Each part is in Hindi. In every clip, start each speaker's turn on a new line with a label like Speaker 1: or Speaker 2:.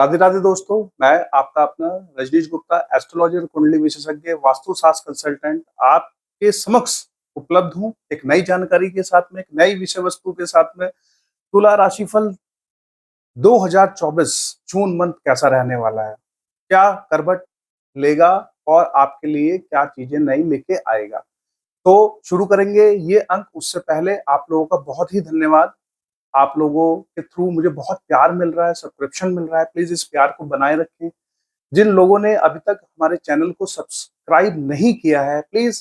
Speaker 1: राधे राधे दोस्तों, मैं आपका अपना रजनीश गुप्ता, एस्ट्रोलॉजी और कुंडली विशेषज्ञ, वास्तुशास्त्र कंसल्टेंट आपके समक्ष उपलब्ध हूँ एक नई जानकारी के साथ में, एक नई विषय वस्तु के साथ में। तुला राशिफल 2024 जून मंथ कैसा रहने वाला है, क्या करवट लेगा और आपके लिए क्या चीजें नई लेके आएगा। तो शुरू करेंगे ये अंक। उससे पहले आप लोगों का बहुत ही धन्यवाद। आप लोगों के थ्रू मुझे बहुत प्यार मिल रहा है, सब्सक्रिप्शन मिल रहा है। प्लीज इस प्यार को बनाए रखें। जिन लोगों ने अभी तक हमारे चैनल को सब्सक्राइब नहीं किया है, प्लीज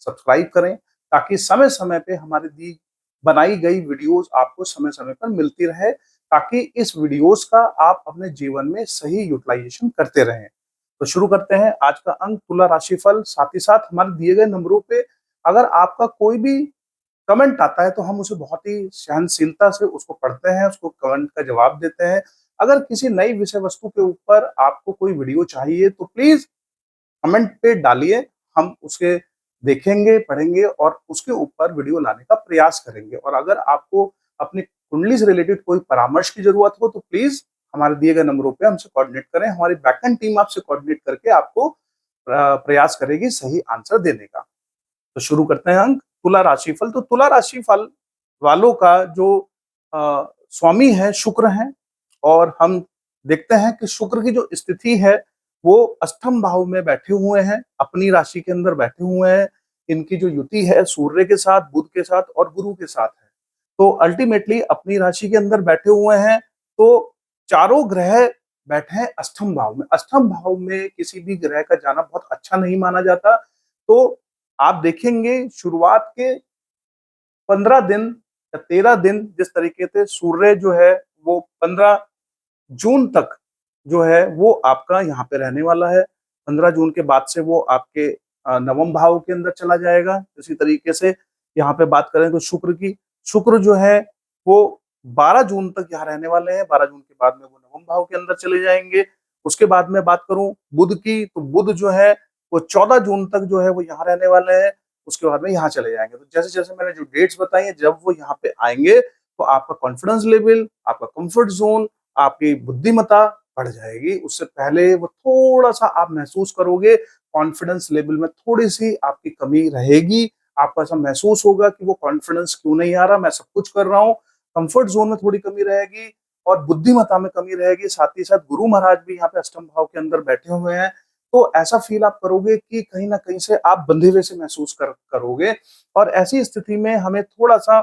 Speaker 1: सब्सक्राइब करें ताकि समय समय पे हमारी दी बनाई गई वीडियोस आपको समय समय पर मिलती रहे, ताकि इस वीडियोस का आप अपने जीवन में सही यूटिलाइजेशन करते रहें। तो शुरू करते हैं आज का अंक तुला राशिफल। साथ ही साथ हमारे दिए गए नंबरों पे अगर आपका कोई भी कमेंट आता है तो हम उसे बहुत ही सहनशीलता से उसको पढ़ते हैं, उसको कमेंट का जवाब देते हैं। अगर किसी नई विषय वस्तु के ऊपर आपको कोई वीडियो चाहिए तो प्लीज कमेंट पे डालिए, हम उसके देखेंगे, पढ़ेंगे और उसके ऊपर वीडियो लाने का प्रयास करेंगे। और अगर आपको अपनी कुंडली से रिलेटेड कोई परामर्श की जरूरत हो तो प्लीज हमारे दिए गए नंबरों पे हमसे कोऑर्डिनेट करें। हमारी बैकएंड टीम आपसे कोऑर्डिनेट करके आपको प्रयास करेगी सही आंसर देने का। तो शुरू करते हैं अंक तुला राशिफल। तो तुला राशिफल वालों का जो स्वामी है शुक्र है, और हम देखते हैं कि शुक्र की जो स्थिति है वो अष्टम भाव में बैठे हुए हैं, अपनी राशि के अंदर बैठे हुए हैं। इनकी जो युति है सूर्य के साथ, बुध के साथ और गुरु के साथ है। तो अल्टीमेटली अपनी राशि के अंदर बैठे हुए हैं। तो चारों ग्रह बैठे हैं अष्टम भाव में। अष्टम भाव में किसी भी ग्रह का जाना बहुत अच्छा नहीं माना जाता। तो आप देखेंगे शुरुआत के 15 दिन या 13 दिन जिस तरीके से सूर्य जो है वो 15 जून तक जो है वो आपका यहाँ पे रहने वाला है। 15 जून के बाद से वो आपके नवम भाव के अंदर चला जाएगा। इसी तरीके से यहाँ पे बात करें तो शुक्र की, शुक्र जो है वो 12 जून तक यहाँ रहने वाले हैं। 12 जून के बाद में वो नवम भाव के अंदर चले जाएंगे। उसके बाद में बात करूं बुध की, तो बुध जो है वो 14 जून तक जो है वो यहाँ रहने वाले हैं। उसके बाद में यहाँ चले जाएंगे। तो जैसे जैसे मैंने जो डेट्स बताई है, जब वो यहाँ पे आएंगे तो आपका कॉन्फिडेंस लेवल, आपका कंफर्ट जोन, आपकी बुद्धिमत्ता बढ़ जाएगी। उससे पहले वो थोड़ा सा आप महसूस करोगे कॉन्फिडेंस लेवल में थोड़ी सी आपकी कमी रहेगी। आपको ऐसा महसूस होगा कि वो कॉन्फिडेंस क्यों नहीं आ रहा, मैं सब कुछ कर रहा हूँ। कंफर्ट जोन में थोड़ी कमी रहेगी और बुद्धिमत्ता में कमी रहेगी। साथ ही साथ गुरु महाराज भी यहाँ पे अष्टम भाव के अंदर बैठे हुए हैं। तो ऐसा फील आप करोगे कि कहीं ना कहीं से आप बंधे हुए से महसूस करोगे। और ऐसी स्थिति में हमें थोड़ा सा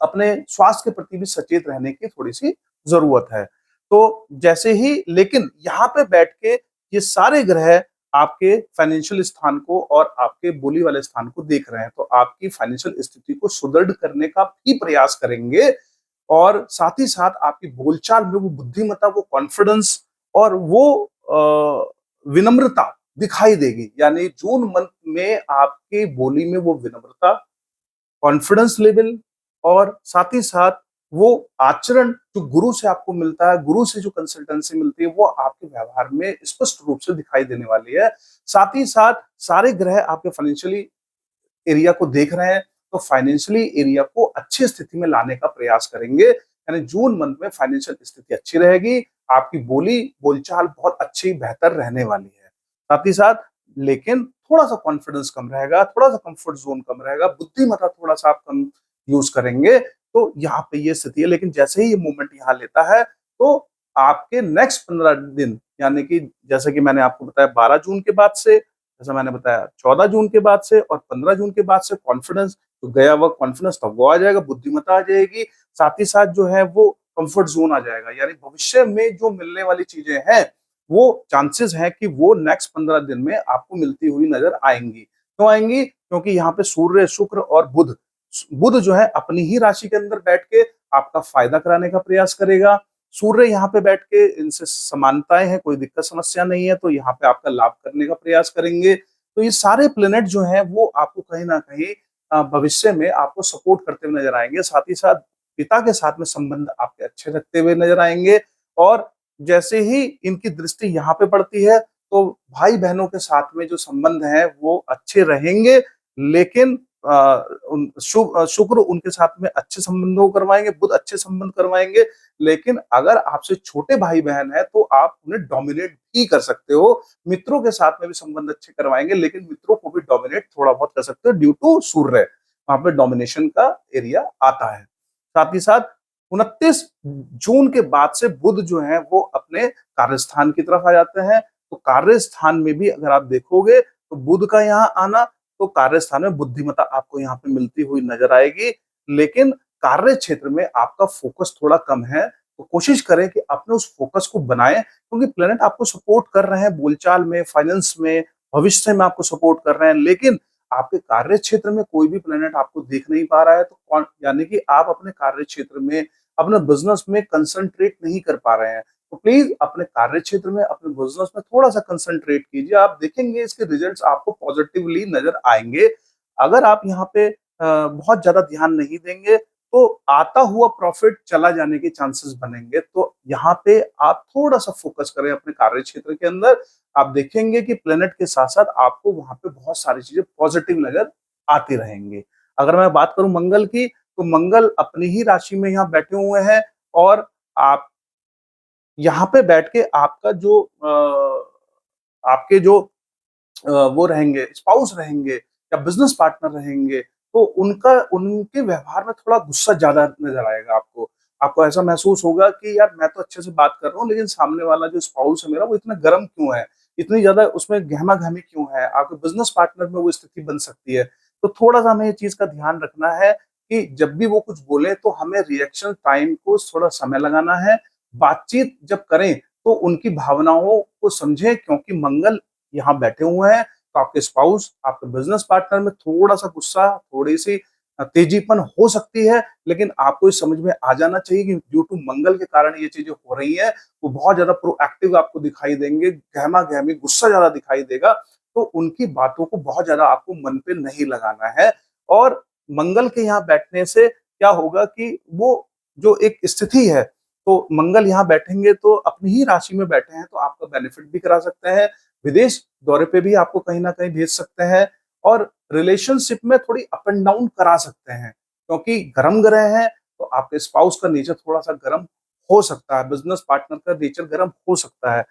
Speaker 1: अपने स्वास्थ्य के प्रति भी सचेत रहने की थोड़ी सी जरूरत है। तो जैसे ही लेकिन यहाँ पे बैठ के ये सारे ग्रह आपके फाइनेंशियल स्थान को और आपके बोली वाले स्थान को देख रहे हैं, तो आपकी फाइनेंशियल स्थिति को सुदृढ़ करने का भी प्रयास करेंगे। और साथ ही साथ आपकी बोलचाल में वो बुद्धिमत्ता, वो कॉन्फिडेंस और वो विनम्रता दिखाई देगी। यानी जून मंथ में आपकी बोली में वो विनम्रता, कॉन्फिडेंस लेवल और साथ ही साथ वो आचरण जो गुरु से आपको मिलता है, गुरु से जो कंसल्टेंसी मिलती है, वो आपके व्यवहार में स्पष्ट रूप से दिखाई देने वाली है। साथ ही साथ सारे ग्रह आपके फाइनेंशियली एरिया को देख रहे हैं, तो फाइनेंशियली एरिया को अच्छी स्थिति में लाने का प्रयास करेंगे। यानी जून मंथ में फाइनेंशियल स्थिति अच्छी रहेगी, आपकी बोली बोलचाल बहुत अच्छी बेहतर रहने वाली है। साथ ही साथ लेकिन थोड़ा सा कॉन्फिडेंस कम रहेगा, थोड़ा सा कंफर्ट जोन कम रहेगा, बुद्धिमत्ता थोड़ा सा आप कम यूज करेंगे। तो यहाँ पे ये स्थिति है। लेकिन जैसे ही ये मूवमेंट यहाँ लेता है तो आपके नेक्स्ट 15 दिन, यानी कि जैसे कि मैंने आपको बताया 12 जून के बाद से, जैसा मैंने बताया 14 जून के बाद से और 15 जून के बाद से कॉन्फिडेंस तो गया हुआ कॉन्फिडेंस तो वो आ जाएगा, बुद्धिमत्ता आ जाएगी। साथ ही साथ जो है वो कंफर्ट जोन आ जाएगा। यानी भविष्य में जो मिलने वाली चीजें हैं वो चांसेस है कि वो नेक्स्ट 15 दिन में आपको मिलती हुई नजर आएंगी। क्यों आएंगी? क्योंकि यहाँ पे सूर्य, शुक्र और बुध, बुध जो है अपनी ही राशि के अंदर बैठ के आपका फायदा कराने का प्रयास करेगा। सूर्य यहाँ पे बैठ के इनसे समानताएं हैं, कोई दिक्कत समस्या नहीं है, तो यहाँ पे आपका लाभ करने का प्रयास करेंगे। तो ये सारे प्लेनेट जो हैं वो आपको कहीं ना कहीं भविष्य में आपको सपोर्ट करते हुए नजर आएंगे। साथ ही साथ पिता के साथ में संबंध आपके अच्छे रखते हुए नजर आएंगे। और जैसे ही इनकी दृष्टि यहाँ पे पड़ती है तो भाई बहनों के साथ में जो संबंध है वो अच्छे रहेंगे। लेकिन शुक्र उनके साथ में अच्छे संबंधों को करवाएंगे, बुध अच्छे संबंध करवाएंगे। लेकिन अगर आपसे छोटे भाई बहन है तो आप उन्हें डोमिनेट भी कर सकते हो। मित्रों के साथ में भी संबंध अच्छे करवाएंगे, लेकिन मित्रों को भी डोमिनेट थोड़ा बहुत कर सकते हो ड्यू टू सूर्य, वहां पे डोमिनेशन का एरिया आता है। साथ ही साथ 29 जून के बाद से बुध जो है वो अपने कार्यस्थान की तरफ आ जाते हैं। तो कार्यस्थान में भी अगर आप देखोगे तो बुध का यहाँ आना, तो कार्यस्थान में बुद्धिमत्ता आपको यहाँ पे मिलती हुई नजर आएगी। लेकिन कार्य क्षेत्र में आपका फोकस थोड़ा कम है, तो कोशिश करें कि अपने उस फोकस को बनाएं, क्योंकि प्लेनेट आपको सपोर्ट कर रहे हैं बोलचाल में, फाइनेंस में, भविष्य में आपको सपोर्ट कर रहे हैं। लेकिन आपके कार्य क्षेत्र में कोई भी प्लेनेट आपको देख नहीं पा रहा है, तो कौन, यानी कि आप अपने कार्य क्षेत्र में, अपने बिजनेस में कंसंट्रेट नहीं कर पा रहे हैं। तो प्लीज अपने कार्य क्षेत्र में, अपने बिजनेस में थोड़ा सा कंसंट्रेट कीजिए। आप देखेंगे इसके रिजल्ट्स आपको पॉजिटिवली नजर आएंगे। अगर आप यहाँ पे बहुत ज्यादा ध्यान नहीं देंगे तो आता हुआ प्रॉफिट चला जाने के चांसेस बनेंगे। तो यहाँ पे आप थोड़ा सा फोकस करें अपने कार्य क्षेत्र के अंदर। आप देखेंगे कि प्लेनेट के साथ साथ आपको वहां पे बहुत सारी चीजें पॉजिटिव नजर आती रहेंगी। अगर मैं बात करूं मंगल की, तो मंगल अपनी ही राशि में यहाँ बैठे हुए हैं, और आप यहाँ पे बैठ के आपका जो आपके जो वो रहेंगे, स्पाउस रहेंगे या बिजनेस पार्टनर रहेंगे, तो उनका उनके व्यवहार में थोड़ा गुस्सा ज्यादा नजर आएगा आपको। आपको ऐसा महसूस होगा कि यार मैं तो अच्छे से बात कर रहा हूँ, लेकिन सामने वाला जो स्पाउस है मेरा वो इतना गर्म क्यों है, इतनी ज्यादा उसमें गहमा गहमी क्यों है। आपके बिजनेस पार्टनर में वो स्थिति बन सकती है। तो थोड़ा सा हमें ये चीज का ध्यान रखना है कि जब भी वो कुछ बोले तो हमें रिएक्शन टाइम को थोड़ा समय लगाना है। बातचीत जब करें तो उनकी भावनाओं को समझें, क्योंकि मंगल यहाँ बैठे हुए हैं। तो आपके स्पाउस, आपके बिजनेस पार्टनर में थोड़ा सा गुस्सा, थोड़ी सी तेजीपन हो सकती है, लेकिन आपको ये समझ में आ जाना चाहिए कि ड्यू टू मंगल के कारण ये चीजें हो रही हैं। वो बहुत ज्यादा प्रोएक्टिव आपको दिखाई देंगे, गहमा गहमी गुस्सा ज्यादा दिखाई देगा। तो उनकी बातों को बहुत ज्यादा आपको मन पे नहीं लगाना है। और मंगल के यहाँ बैठने से क्या होगा कि वो जो एक स्थिति है, तो मंगल यहाँ बैठेंगे तो अपनी ही राशि में बैठे हैं, तो आपका बेनिफिट भी करा सकते हैं। विदेश दौरे पे भी आपको कहीं ना कहीं भेज सकते हैं, और रिलेशनशिप में थोड़ी अप एंड डाउन करा सकते हैं, क्योंकि गर्म ग्रह हैं। तो आपके स्पाउस का नेचर थोड़ा सा गर्म हो सकता है, बिजनेस पार्टनर का नेचर गर्म हो सकता है।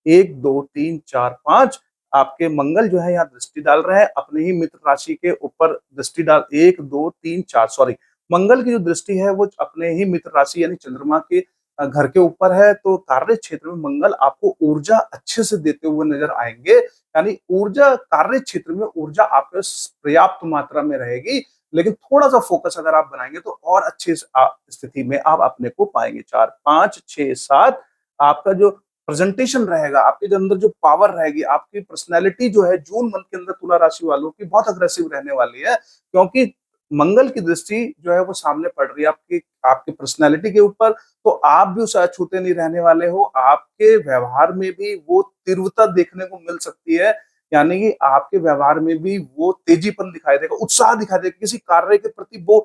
Speaker 1: 1 2 3 4 5 आपके मंगल जो है यहाँ दृष्टि डाल रहे हैं अपने ही मित्र राशि के ऊपर। दृष्टि डाल 1 2 3 4, सॉरी, मंगल की जो दृष्टि है वो अपने ही मित्र राशि यानी चंद्रमा के घर के ऊपर है। तो कार्य क्षेत्र में मंगल आपको ऊर्जा अच्छे से देते हुए नजर आएंगे, यानी ऊर्जा, कार्य क्षेत्र में ऊर्जा आपके पर्याप्त मात्रा में रहेगी। लेकिन थोड़ा सा फोकस अगर आप बनाएंगे तो और अच्छी स्थिति में आप अपने को पाएंगे। 4 5 6 7 आपका जो प्रेजेंटेशन रहेगा, आपके जो अंदर जो पावर रहेगी, आपकी पर्सनैलिटी जो है जून मंथ के अंदर तुला राशि वालों की बहुत अग्रेसिव रहने वाली है, क्योंकि मंगल की दृष्टि जो है वो सामने पड़ रही है आपकी आपकी पर्सनैलिटी के ऊपर। तो आप भी उस अछूते नहीं रहने वाले हो। आपके व्यवहार में भी वो तीव्रता देखने को मिल सकती है, यानी कि आपके व्यवहार में भी वो तेजीपन दिखाई देगा, उत्साह दिखाई देगा, किसी कार्य के प्रति वो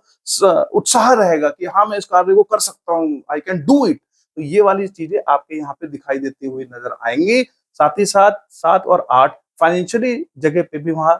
Speaker 1: उत्साह रहेगा कि हाँ मैं इस कार्य को कर सकता हूँ, आई कैन डू इट। तो ये वाली चीजें आपके यहाँ पे दिखाई देती हुई नजर आएंगी। साथ ही साथ 7 और 8 फाइनेंशियली जगह पे भी वहां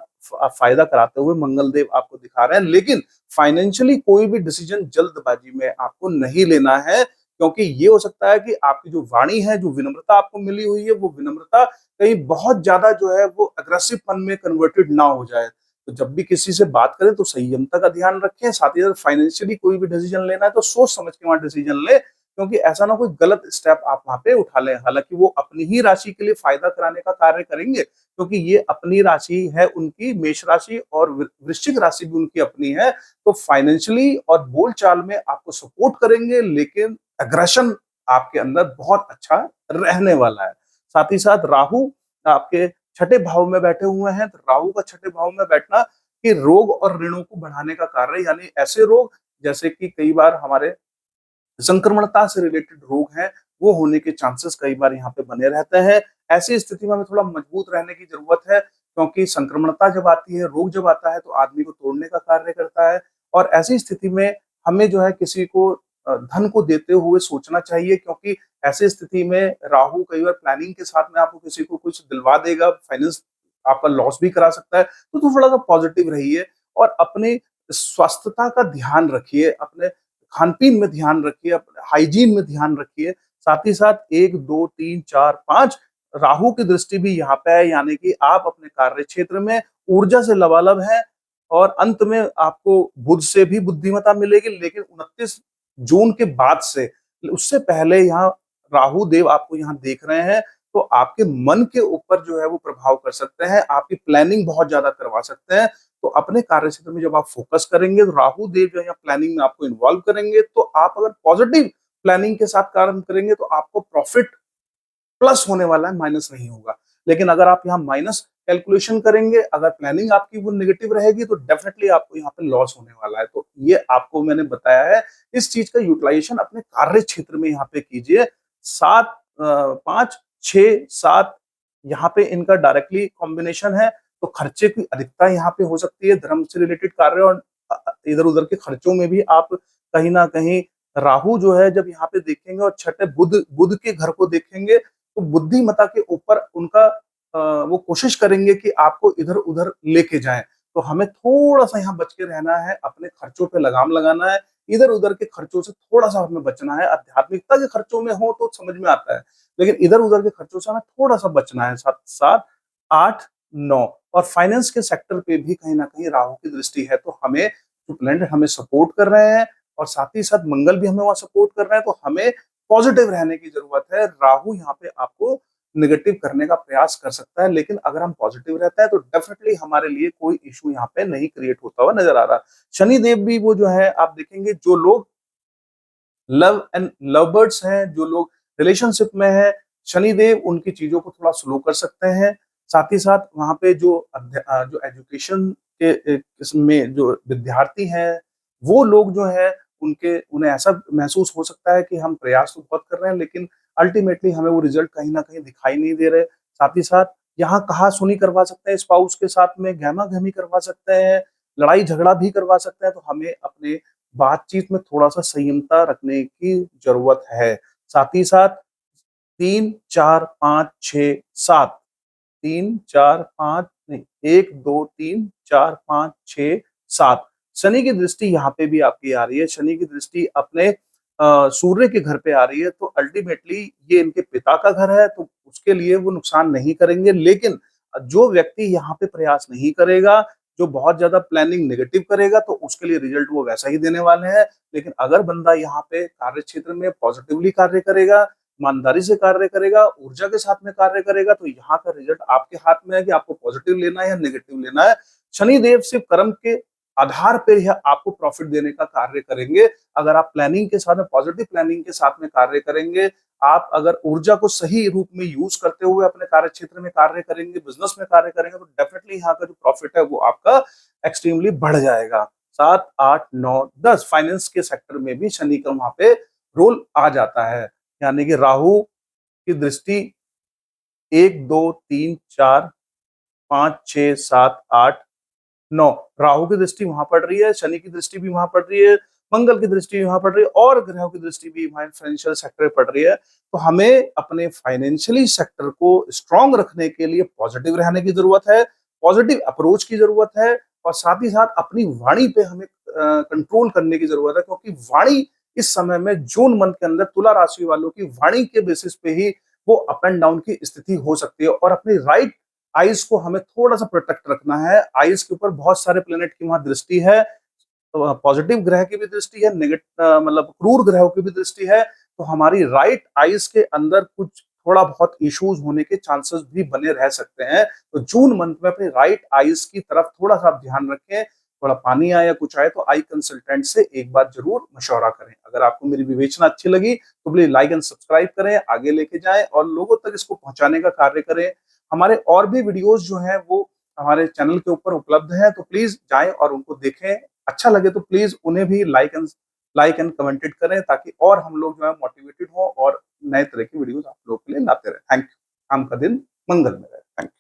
Speaker 1: फायदा कराते हुए मंगल देव आपको दिखा रहे हैं। लेकिन फाइनेंशियली कोई भी डिसीजन जल्दबाजी में आपको नहीं लेना है, क्योंकि ये हो सकता है कि आपकी जो वाणी है, जो विनम्रता आपको मिली हुई है, वो विनम्रता कहीं बहुत ज्यादा जो है वो अग्रेसिव पन में कन्वर्टेड ना हो जाए। तो जब भी किसी से बात करें तो संयमता का ध्यान रखें। साथ ही साथ फाइनेंशियली कोई भी डिसीजन लेना है तो सोच समझ के वहां डिसीजन ले, क्योंकि ऐसा ना कोई गलत स्टेप आप वहां पे उठा लें। हालांकि वो अपनी ही राशि के लिए फायदा कराने का कार्य करेंगे, क्योंकि ये अपनी राशि है उनकी, मेष राशि, और वृश्चिक राशि भी उनकी अपनी है। तो फाइनेंशियली और बोलचाल में आपको सपोर्ट करेंगे, लेकिन एग्रेशन आपके अंदर बहुत अच्छा रहने वाला है। साथ ही साथ राहु आपके छठे भाव में बैठे हुए हैं। तो राहु का छठे भाव में बैठना कि रोग और ऋणों को बढ़ाने का कार्य, यानी ऐसे रोग जैसे कि कई बार हमारे संक्रमणता से रिलेटेड रोग हैं, वो होने के चांसेस कई बार यहाँ पे बने रहते हैं। ऐसी स्थिति में हमें थोड़ा मजबूत रहने की जरूरत है, क्योंकि संक्रमणता जब आती है, रोग जब आता है, तो आदमी को तोड़ने का कार्य करता है। और ऐसी स्थिति में हमें जो है किसी को धन को देते हुए सोचना चाहिए, क्योंकि ऐसी स्थिति में राहु कई बार प्लानिंग के साथ में आपको किसी को कुछ दिलवा देगा, फाइनेंस आपका लॉस भी करा सकता है। तो थोड़ा सा पॉजिटिव रहिए। और अपने स्वास्थ्यता का ध्यान रखिए, अपने खान-पीन में ध्यान रखिए, अपने हाइजीन में ध्यान रखिए। साथ ही साथ 1, 2, 3, 4, 5 राहु की दृष्टि भी यहाँ पे है, यानी कि आप अपने कार्य क्षेत्र में ऊर्जा से लबालब हैं और अंत में आपको बुध से भी बुद्धिमत्ता मिलेगी, लेकिन 29 जून के बाद से, उससे पहले यहाँ राहु देव आपको यहाँ देख रहे हैं, तो आपके मन के ऊपर जो है वो प्रभाव कर सकते हैं, आपकी प्लानिंग बहुत ज़्यादा करवा सकते हैं। तो अपने कार्य क्षेत्र में जब आप फोकस करेंगे, तो राहु देव जो है यहाँ प्लानिंग में आपको इन्वॉल्व करेंगे, तो आप अगर पॉजिटिव प्लानिंग के साथ कार्य करेंगे, तो आपको प्रॉफिट प्लस होने वाला है, माइनस नहीं होगा। लेकिन अगर आप यहाँ माइनस कैलकुलेशन करेंगे, अगर प्लानिंग आपकी वो नेगेटिव रहेगी, तो डेफिनिटली आपको यहाँ पे लॉस होने वाला है। तो ये आपको मैंने बताया है, इस चीज का यूटिलाइजेशन अपने कार्य क्षेत्र में यहाँ पे कीजिए। 7 5 6 7 यहाँ पे इनका डायरेक्टली कॉम्बिनेशन है, तो खर्चे की अधिकता यहाँ पे हो सकती है, धर्म से रिलेटेड कार्य और इधर-उधर के खर्चों में भी आप कहीं न कहीं राहु जो है जब यहाँ पे देखेंगे और छठे बुध बुध के घर को देखेंगे, तो बुद्धिमत्ता के ऊपर उनका वो कोशिश करेंगे कि आपको इधर-उधर लेके जाएँ। तो हमें थोड़ा-सा यहाँ बच के रहना है, अपने खर्चों पे लगाम लगाना है, इधर-उधर के खर्चों से थोड़ा-सा हमें बचना है। आध्यात्मिकता के खर्चों में हो तो समझ में आता है, लेकिन इधर-उधर के खर्चों से हमें थोड़ा-सा बचना है। 7 8 9 और फाइनेंस के सेक्टर पे भी कहीं न कहीं राहु की दृष्टि है, तो हमें जो प्लैनेट हमें सपोर्ट कर रहे हैं और साथ ही साथ मंगल भी हमें वहाँ सपोर्ट कर रहे हैं, तो हमें पॉजिटिव रहने की ज़रूरत है। राहु यहाँ पे आपको नेगेटिव करने का प्रयास कर सकता है, लेकिन अगर हम पॉजिटिव रहते हैं, तो डेफिनिटली हमारे लिए कोई इश्यू यहाँ पे नहीं क्रिएट होता हुआ नज़र आ रहा। शनि देव भी वो जो है आप देखेंगे, जो लोग लव एंड लव बर्ड्स हैं, जो लोग रिलेशनशिप में हैं, शनिदेव उनकी चीज़ों को थोड़ा स्लो कर सकते हैं। साथ ही साथ वहाँ पे जो एजुकेशन के इसमें जो विद्यार्थी हैं, वो लोग जो हैं उन्हें ऐसा महसूस हो सकता है कि हम प्रयास तो बहुत कर रहे हैं, लेकिन अल्टीमेटली हमें वो रिज़ल्ट कहीं न कहीं दिखाई नहीं दे रहे। साथ ही साथ यहाँ कहा-सुनी करवा सकते हैं स्पाउस के साथ में, गहमा-गहमी करवा सकते हैं, लड़ाई-झगड़ा भी करवा सकते हैं, तो हमें अपने बातचीत में थोड़ा-सा संयमता रखने की ज़रूरत है। साथ ही साथ 3, 4, 5, 6, 7 3, 4, 5 नहीं 1, 2, 3, 4, 5, 6, 7 शनि की दृष्टि यहाँ पे भी आपकी आ रही है। शनि की दृष्टि अपने सूर्य के घर पे आ रही है, तो अल्टीमेटली ये इनके पिता का घर है, तो उसके लिए वो नुकसान नहीं करेंगे। लेकिन जो व्यक्ति यहाँ पे प्रयास नहीं करेगा, जो बहुत ज़्यादा प्लानिंग नेगेटिव करेगा, तो उसके लिए रिज़ल्ट वो वैसा ही देने वाले हैं। लेकिन अगर बंदा यहाँ पे कार्य क्षेत्र में पॉजिटिवली कार्य करेगा, ईमानदारी से कार्य करेगा, ऊर्जा के साथ में कार्य करेगा, तो यहाँ का रिज़ल्ट आपके हाथ में है कि आपको पॉजिटिव लेना है या नेगेटिव लेना है। शनिदेव सिर्फ़ कर्म के आधार पे यह आपको प्रॉफ़िट देने का कार्य करेंगे। अगर आप प्लानिंग के साथ में पॉजिटिव प्लानिंग के साथ में कार्य करेंगे, आप अगर ऊर्जा को सही रूप में यूज़ करते हुए अपने कार्य क्षेत्र में कार्य करेंगे, बिज़नेस में कार्य करेंगे, तो डेफ़िनिटली यहाँ का जो प्रॉफ़िट है वो आपका एक्सट्रीमली बढ़ जाएगा। 7, 8, 9, 10 फाइनेंस के सेक्टर में भी शनि का वहाँ पे रोल आ जाता है। यानी कि राहु की दृष्टि 1, 2, 3, 4, 5, 6, 7, 8, 9 राहु की दृष्टि वहां पड़ रही है, शनि की दृष्टि भी वहां पड़ रही है, मंगल की दृष्टि भी वहां पड़ रही है और ग्रहों की दृष्टि भी वहां फाइनेंशियल सेक्टर में पड़ रही है। तो हमें अपने फाइनेंशियली सेक्टर को स्ट्रांग रखने के लिए पॉजिटिव रहने की जरूरत है, पॉजिटिव अप्रोच की जरूरत है और साथ ही साथ अपनी वाणी पे हमें कंट्रोल करने की जरूरत है, क्योंकि वाणी इस समय में जून मंथ के अंदर तुला राशि वालों की वाणी के बेसिस पे ही वो अप एंड डाउन की स्थिति हो सकती है और अपनी राइट आइज को हमें थोड़ा सा प्रोटेक्ट रखना है। आइज के ऊपर बहुत सारे प्लेनेट की वहां दृष्टि है, तो पॉजिटिव ग्रह की भी दृष्टि है, नेगेटिव मतलब क्रूर ग्रहों की भी दृष्टि है, तो हमारी राइट आइज के अंदर कुछ थोड़ा बहुत इश्यूज होने के चांसेस भी बने रह सकते हैं। तो जून मंथ में अपनी राइट आइज की तरफ थोड़ा सा ध्यान रखें, थोड़ा पानी आए या कुछ आए तो आई कंसल्टेंट से एक बार जरूर मशवरा करें। अगर आपको मेरी विवेचना अच्छी लगी तो प्लीज लाइक एंड सब्सक्राइब करें, आगे लेके जाएं और लोगों तक इसको पहुंचाने का कार्य करें। हमारे और भी वीडियोस जो हैं वो हमारे चैनल के ऊपर उपलब्ध हैं, तो प्लीज जाएं और उनको देखें। अच्छा लगे तो प्लीज उन्हें भी लाइक एंड कमेंटेड करें, ताकि और हम लोग जो है मोटिवेटेड हो और नए तरह की वीडियोस आप लोगों के लिए लाते रहे। Thank you. आपका दिन मंगल में रहे। Thank you.